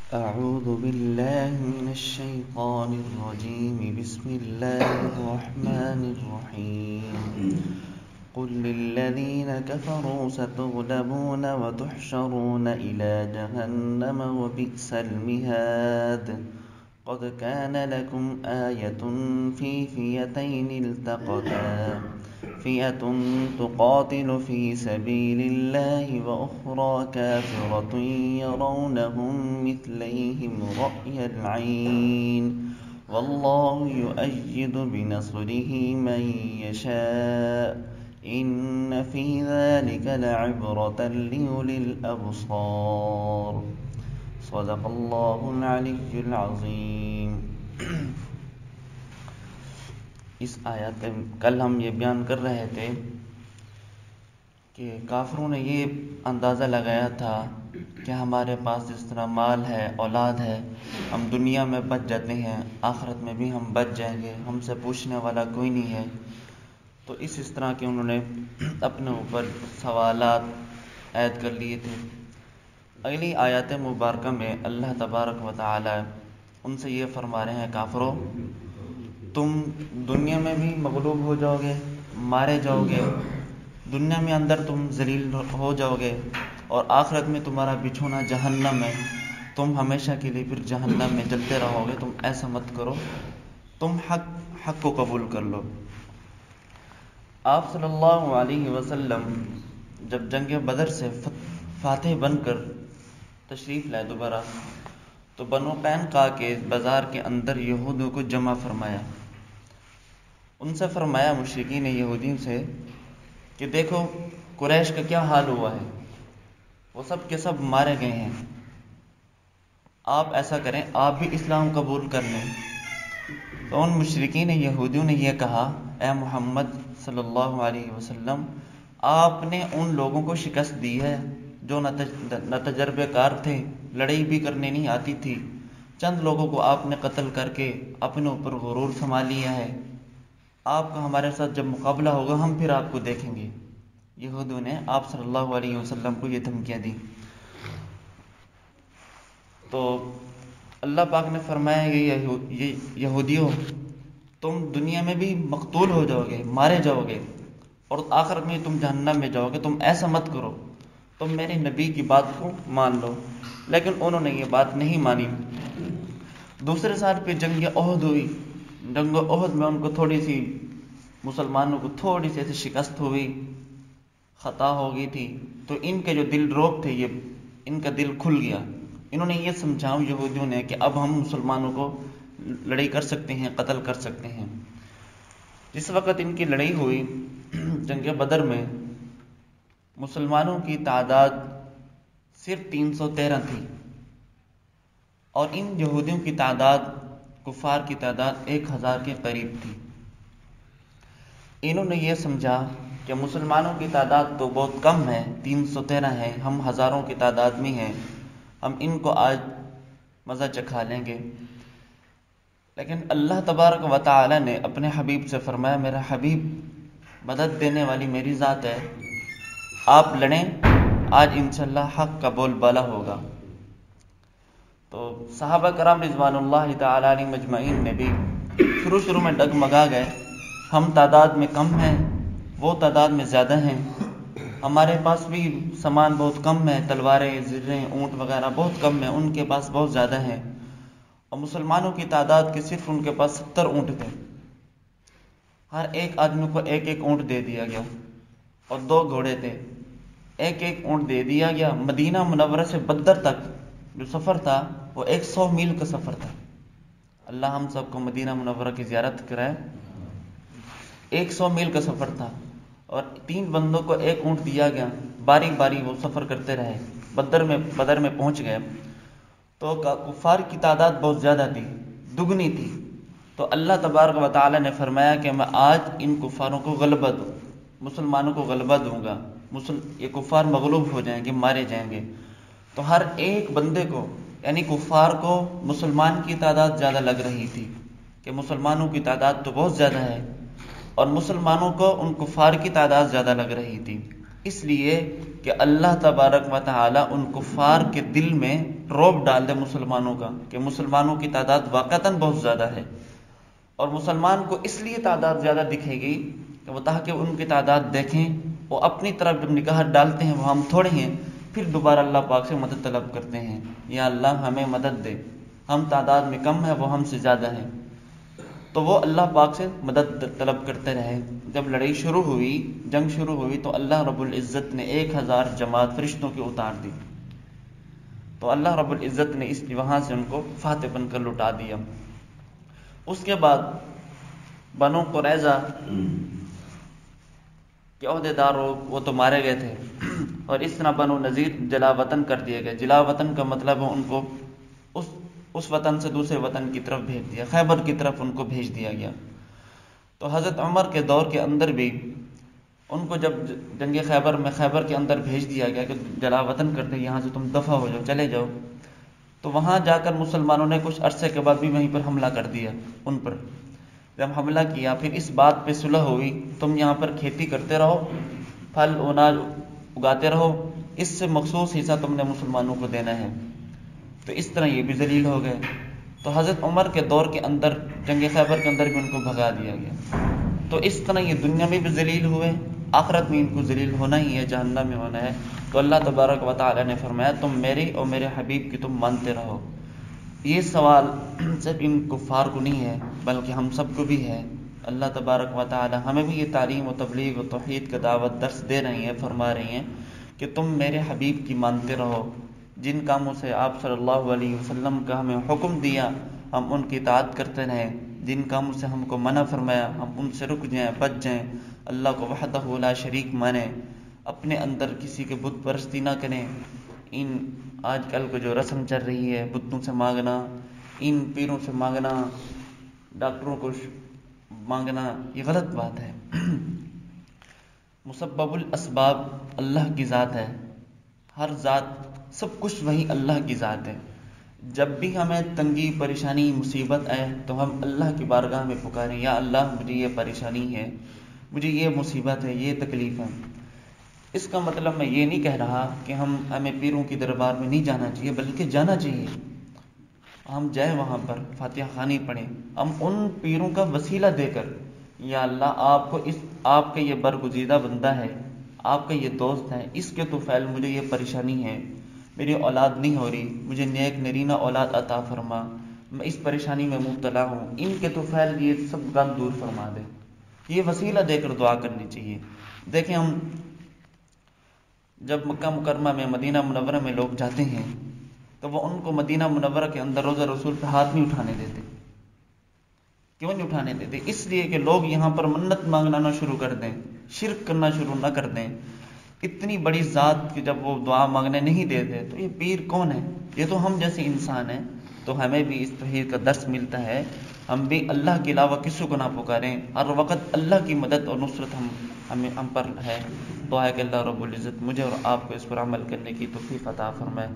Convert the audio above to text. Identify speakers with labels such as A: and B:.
A: أعوذ بالله من الشيطان الرجيم بسم الله الرحمن الرحيم قل للذين كفروا ستغلبون وتحشرون إلى جهنم وبئس المهاد قد كان لكم آية في فئتين التقتا فئة تقاتل في سبيل الله وأخرى كافرة يرونهم مثليهم رأي العين والله يؤيد بنصره من يشاء إن في ذلك لعبرة لأولي الأبصار صدق الله العلي العظيم۔ اس آیت میں کل ہم یہ بیان کر رہے تھے کہ کافروں نے یہ اندازہ لگایا تھا کہ ہمارے پاس جس طرح مال ہے، اولاد ہے، ہم دنیا میں بچ جاتے ہیں، آخرت میں بھی ہم بچ جائیں گے، ہم سے پوچھنے والا کوئی نہیں ہے۔ تو اس طرح کے انہوں نے اپنے اوپر سوالات عائد کر لیے تھے۔ اگلی آیات مبارکہ میں اللہ تبارک و تعالی ان سے یہ فرما رہے ہیں، کافروں تم دنیا میں بھی مغلوب ہو جاؤ گے، مارے جاؤ گے، دنیا میں اندر تم ذلیل ہو جاؤ گے، اور آخرت میں تمہارا بچھونا جہنم ہے، تم ہمیشہ کے لیے پھر جہنم میں جلتے رہو گے۔ تم ایسا مت کرو، تم حق کو قبول کر لو۔ آپ صلی اللہ علیہ وسلم جب جنگ بدر سے فاتح بن کر تشریف لائے دوبارہ، تو بنو قینقاع کے بازار کے اندر یہودوں کو جمع فرمایا۔ ان سے فرمایا، مشرکین یہودیوں سے، کہ دیکھو قریش کا کیا حال ہوا ہے، وہ سب کے سب مارے گئے ہیں، آپ ایسا کریں، آپ بھی اسلام قبول کر لیں۔ تو ان مشرکین یہودیوں نے یہ کہا، اے محمد صلی اللہ علیہ وسلم، آپ نے ان لوگوں کو شکست دی ہے جو نہ تجربے کار تھے، لڑائی بھی کرنے نہیں آتی تھی، چند لوگوں کو آپ نے قتل کر کے اپنے اوپر غرور سنبھال لیا ہے، آپ کا ہمارے ساتھ جب مقابلہ ہوگا ہم پھر آپ کو دیکھیں گے۔ یہودوں نے آپ صلی اللہ علیہ وسلم کو یہ دھمکیاں دی۔ تو اللہ پاک نے فرمایا، یہ یہودیوں تم دنیا میں بھی مقتول ہو جاؤ گے، مارے جاؤ گے، اور آخر میں تم جہنم میں جاؤ گے، تم ایسا مت کرو، تم میرے نبی کی بات کو مان لو۔ لیکن انہوں نے یہ بات نہیں مانی۔ دوسرے سال پہ جنگ احد ہوئی۔ جنگ احد میں ان کو مسلمانوں کو تھوڑی سی ایسی شکست ہوئی، خطا ہو گئی تھی، تو ان کے جو دل روب تھے، ان کا دل کھل گیا۔ انہوں نے یہ سمجھا یہودیوں نے کہ اب ہم مسلمانوں کو لڑائی کر سکتے ہیں، قتل کر سکتے ہیں۔ جس وقت ان کی لڑائی ہوئی جنگ بدر میں، مسلمانوں کی تعداد صرف 313 تھی، اور ان یہودیوں کی تعداد، کفار کی تعداد 1000 کے قریب تھی۔ انہوں نے یہ سمجھا کہ مسلمانوں کی تعداد تو بہت کم ہے، 313 ہے، ہم ہزاروں کی تعداد میں ہیں، ہم ان کو آج مزہ چکھا لیں گے۔ لیکن اللہ تبارک و تعالی نے اپنے حبیب سے فرمایا، میرا حبیب، مدد دینے والی میری ذات ہے، آپ لڑیں، آج انشاءاللہ حق کا بول بالا ہوگا۔ تو صحابہ کرام رضوان اللہ تعالی علیہ مجمعین نے بھی شروع میں ڈگمگا گئے، ہم تعداد میں کم ہیں، وہ تعداد میں زیادہ ہیں، ہمارے پاس بھی سامان بہت کم ہے، تلواریں، زریں، اونٹ وغیرہ بہت کم ہیں، ان کے پاس بہت زیادہ ہیں، اور مسلمانوں کی تعداد کے صرف ان کے پاس 70 اونٹ تھے۔ ہر ایک آدمی کو ایک ایک اونٹ دے دیا گیا، اور 2 گھوڑے تھے، ایک ایک اونٹ دے دیا گیا۔ مدینہ منورہ سے بدر تک جو سفر تھا وہ 100 میل کا سفر تھا۔ اللہ ہم سب کو مدینہ منورہ کی زیارت کرائے۔ 100 میل کا سفر تھا، اور 3 بندوں کو ایک اونٹ دیا گیا، باری باری وہ سفر کرتے رہے، بدر میں پہنچ گئے۔ تو کفار کی تعداد بہت زیادہ تھی، دگنی تھی۔ تو اللہ تبارک و تعالی نے فرمایا کہ میں آج ان کفاروں کو غلبہ دوں، مسلمانوں کو غلبہ دوں گا، یہ کفار مغلوب ہو جائیں گے، مارے جائیں گے۔ تو ہر ایک بندے کو، یعنی کفار کو مسلمان کی تعداد زیادہ لگ رہی تھی کہ مسلمانوں کی تعداد تو بہت زیادہ ہے، اور مسلمانوں کو ان کفار کی تعداد زیادہ لگ رہی تھی۔ اس لیے کہ اللہ تبارک و تعالی ان کفار کے دل میں رعب ڈال دے مسلمانوں کا، کہ مسلمانوں کی تعداد واقعتاً بہت زیادہ ہے، اور مسلمان کو اس لیے تعداد زیادہ دکھے گی کہ وہ تاکہ ان کی تعداد دیکھیں، وہ اپنی طرف جب نگاہ ڈالتے ہیں وہ ہم تھوڑے ہیں، پھر دوبارہ اللہ پاک سے مدد طلب کرتے ہیں، یا اللہ ہمیں مدد دے، ہم تعداد میں کم ہیں، وہ ہم سے زیادہ ہیں، تو وہ اللہ پاک سے مدد طلب کرتے رہے۔ جب لڑائی شروع ہوئی، جنگ شروع ہوئی، تو اللہ رب العزت نے 1000 جماعت فرشتوں کی اتار دی، تو اللہ رب العزت نے اس وہاں سے ان کو فاتح بن کر لٹا دیا۔ اس کے بعد بنو قریظہ کے عہدیدار وہ تو مارے گئے تھے، اور اس طرح بنو نذیر جلا وطن کر دیے گئے۔ جلا وطن کا مطلب ہے ان کو اس وطن سے دوسرے وطن کی طرف بھیج دیا، خیبر کی طرف ان کو بھیج دیا گیا۔ تو حضرت عمر کے دور کے اندر بھی ان کو جب جنگ خیبر میں خیبر کے اندر بھیج دیا گیا کہ جلا وطن کر دے، یہاں سے تم دفع ہو جاؤ، چلے جاؤ، تو وہاں جا کر مسلمانوں نے کچھ عرصے کے بعد بھی وہیں پر حملہ کر دیا ان پر۔ جب حملہ کیا پھر اس بات پہ صلح ہوئی، تم یہاں پر کھیتی کرتے رہو، پھل اناج اگاتے رہو، اس سے مخصوص حصہ تم نے مسلمانوں کو دینا ہے۔ تو اس طرح یہ بھی ذلیل ہو گئے۔ تو حضرت عمر کے دور کے اندر جنگ خیبر کے اندر بھی ان کو بھگا دیا گیا۔ تو اس طرح یہ دنیا میں بھی ذلیل ہوئے، آخرت میں ان کو ذلیل ہونا ہی ہے، جہنم میں ہونا ہے۔ تو اللہ تبارک و تعالی نے فرمایا تم میری اور میرے حبیب کی تم مانتے رہو۔ یہ سوال صرف ان کفار کو نہیں ہے بلکہ ہم سب کو بھی ہے۔ اللہ تبارک و تعالی ہمیں بھی یہ تعلیم و تبلیغ و توحید کا دعوت درس دے رہی ہیں، فرما رہی ہیں کہ تم میرے حبیب کی مانتے رہو، جن کاموں سے آپ صلی اللہ علیہ وسلم کا ہمیں حکم دیا ہم ان کی اطاعت کرتے رہیں، جن کاموں سے ہم کو منع فرمایا ہم ان سے رک جائیں، بچ جائیں، اللہ کو وحدہ لا شریک مانیں، اپنے اندر کسی کے بت پرستی نہ کریں۔ ان آج کل کو جو رسم چل رہی ہے بتوں سے مانگنا، ان پیروں سے مانگنا، ڈاکٹروں کو مانگنا، یہ غلط بات ہے۔ مسبب الاسباب اللہ کی ذات ہے، ہر ذات سب کچھ وہی اللہ کی ذات ہے۔ جب بھی ہمیں تنگی پریشانی مصیبت آئے تو ہم اللہ کی بارگاہ میں پکاریں، یا اللہ مجھے یہ پریشانی ہے، مجھے یہ مصیبت ہے، یہ تکلیف ہے۔ اس کا مطلب میں یہ نہیں کہہ رہا کہ ہمیں پیروں کی دربار میں نہیں جانا چاہیے، بلکہ جانا چاہیے، ہم جائیں وہاں پر فاتحہ خوانی پڑھیں، ہم ان پیروں کا وسیلہ دے کر یا اللہ آپ کا یہ برگزیدہ بندہ ہے، آپ کا یہ دوست ہے، اس کے تو فعل مجھے یہ پریشانی ہے، میری اولاد نہیں ہو رہی، مجھے نیک نرینہ اولاد عطا فرما، میں اس پریشانی میں مبتلا ہوں، ان کے تو فعل یہ سب غم دور فرما دے، یہ وسیلہ دے کر دعا کرنی چاہیے۔ دیکھیں ہم جب مکہ مکرمہ میں مدینہ منورہ میں لوگ جاتے ہیں تو وہ ان کو مدینہ منورہ کے اندر روضہ رسول پہ ہاتھ نہیں اٹھانے دیتے۔ کیوں نہیں اٹھانے دیتے؟ اس لیے کہ لوگ یہاں پر منت مانگنا نہ شروع کر دیں، شرک کرنا شروع نہ کر دیں۔ اتنی بڑی ذات کی جب وہ دعا مانگنے نہیں دیتے تو یہ پیر کون ہے؟ یہ تو ہم جیسے انسان ہیں۔ تو ہمیں بھی اس توحید کا درس ملتا ہے، ہم بھی اللہ کے علاوہ کسی کو نہ پکاریں، ہر وقت اللہ کی مدد اور نصرت ہم پر ہے۔ دعا ہے کہ اللہ رب العزت مجھے اور آپ کو اس پر عمل کرنے کی توفیق عطا فرمائے۔